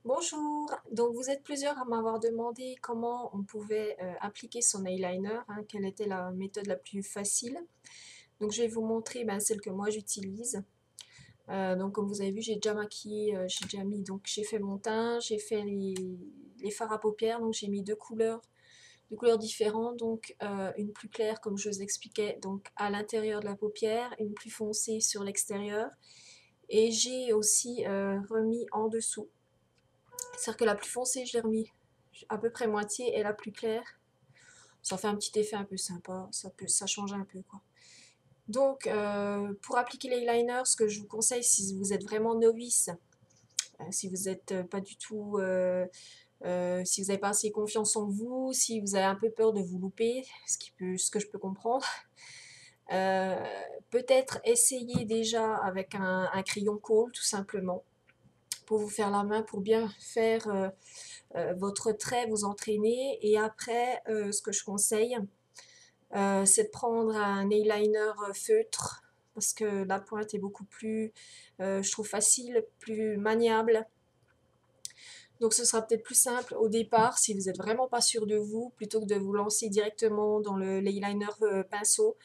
Bonjour, donc vous êtes plusieurs à m'avoir demandé comment on pouvait appliquer son eyeliner, hein, quelle était la méthode la plus facile. Donc je vais vous montrer celle que moi j'utilise. Donc comme vous avez vu, j'ai déjà maquillé, j'ai déjà mis, donc j'ai fait mon teint, j'ai fait les fards à paupières, donc j'ai mis deux couleurs différentes, donc une plus claire comme je vous expliquais, donc à l'intérieur de la paupière, une plus foncée sur l'extérieur. Et j'ai aussi remis en dessous. C'est-à-dire que la plus foncée, je l'ai remis à peu près moitié, et la plus claire, ça fait un petit effet un peu sympa, ça change un peu quoi. Donc, pour appliquer l'eyeliner, ce que je vous conseille si vous êtes vraiment novice, si vous n'êtes pas du tout, si vous n'avez pas assez confiance en vous, si vous avez un peu peur de vous louper, ce que je peux comprendre, euh, peut-être essayer déjà avec un crayon colle tout simplement, pour vous faire la main, pour bien faire votre trait, vous entraîner. Et après, ce que je conseille, c'est de prendre un eyeliner feutre, parce que la pointe est beaucoup plus, je trouve, facile, plus maniable. Donc ce sera peut-être plus simple au départ si vous n'êtes vraiment pas sûr de vous, plutôt que de vous lancer directement dans l'eyeliner pinceau.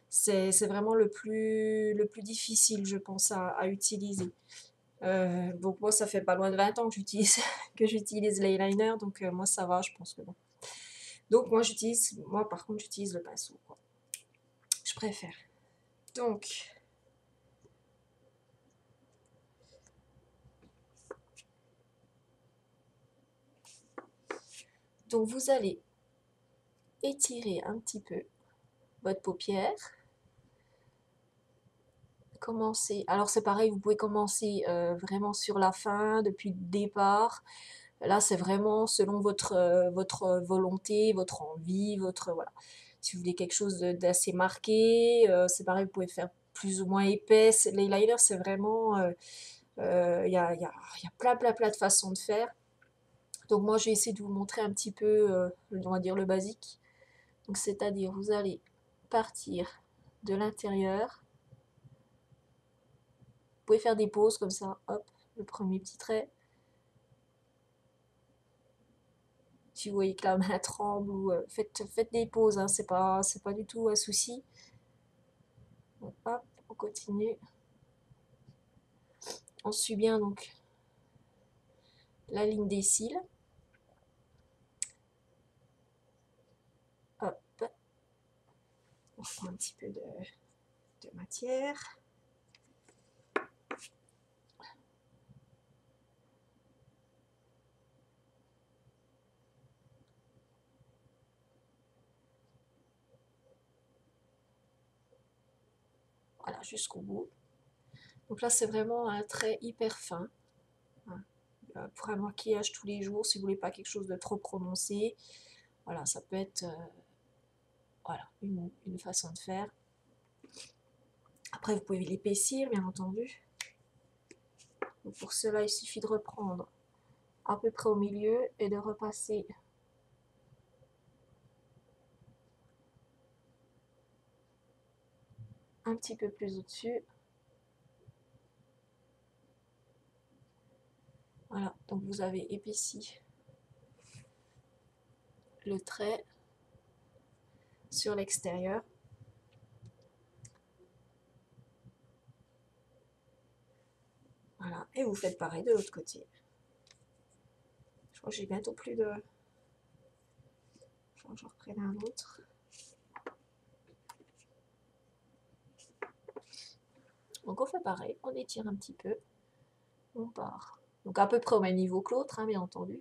C'est vraiment le plus difficile, je pense, à utiliser. Donc moi, ça fait pas loin de 20 ans que j'utilise que j'utilise l'eyeliner, donc moi ça va, je pense que bon. Donc moi par contre j'utilise le pinceau, quoi. Je préfère. Donc, donc vous allez étirer un petit peu votre paupière. Commencer. Alors c'est pareil, vous pouvez commencer vraiment sur la fin, depuis le départ. Là, c'est vraiment selon votre volonté, votre envie, votre voilà. Si vous voulez quelque chose d'assez marqué, c'est pareil, vous pouvez faire plus ou moins épaisse. L'eyeliner, c'est vraiment, il y a plein de façons de faire. Donc moi, je vais essayer de vous montrer un petit peu, on va dire le basique. Donc c'est-à-dire, vous allez partir de l'intérieur. Vous pouvez faire des pauses comme ça, hop, le premier petit trait. Si vous voyez que la main tremble, ou faites des pauses, hein, c'est pas du tout un souci. Donc, hop, on continue. On suit bien donc la ligne des cils. Hop, on reprend un petit peu de matière. Voilà, jusqu'au bout. Donc là, c'est vraiment un trait hyper fin, hein. Pour un maquillage tous les jours, si vous voulez pas quelque chose de trop prononcé. Voilà, ça peut être voilà, une façon de faire. Après, vous pouvez l'épaissir, bien entendu. Donc pour cela, il suffit de reprendre à peu près au milieu et de repasser un petit peu plus au-dessus. Voilà, donc vous avez épaissi le trait sur l'extérieur. Voilà, et vous faites pareil de l'autre côté. Je crois que j'ai bientôt plus de... Faut que je reprenne un autre. Donc on fait pareil, on étire un petit peu, on part. Donc à peu près au même niveau que l'autre, hein, bien entendu.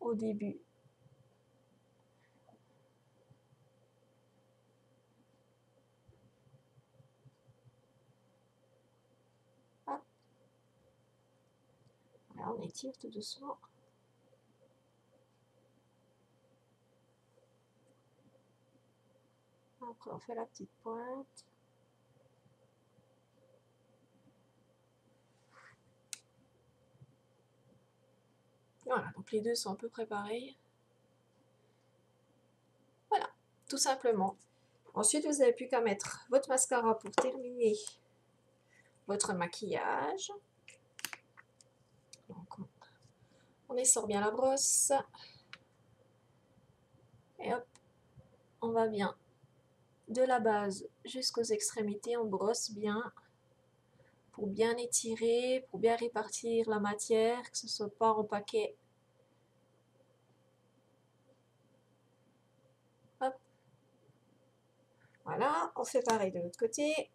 Au début, hop, là on étire tout doucement. Après on fait la petite pointe. Voilà, donc les deux sont à peu près pareils. Voilà, tout simplement. Ensuite, vous n'avez plus qu'à mettre votre mascara pour terminer votre maquillage. On essore bien la brosse. Et hop, on va bien de la base jusqu'aux extrémités, on brosse bien pour bien étirer, pour bien répartir la matière, que ce soit pas en paquet. Hop. Voilà, on fait pareil de l'autre côté.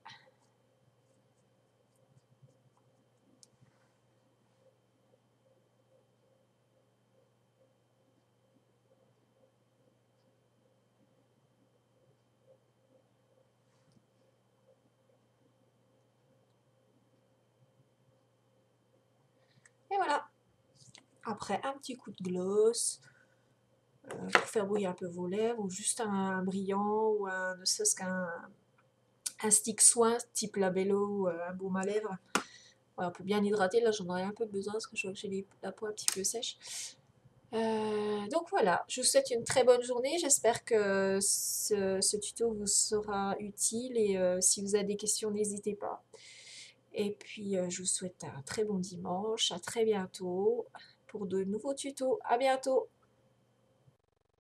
Et voilà. Après, un petit coup de gloss pour faire briller un peu vos lèvres, ou juste un brillant, ou ne serait-ce qu'un stick soin type Labello ou un baume à lèvres. Voilà, pour bien hydrater. Là, j'en aurais un peu besoin parce que je vois que j'ai la peau un petit peu sèche. Donc voilà, je vous souhaite une très bonne journée. J'espère que ce tuto vous sera utile et si vous avez des questions, n'hésitez pas. Et puis, je vous souhaite un très bon dimanche. À très bientôt pour de nouveaux tutos. À bientôt!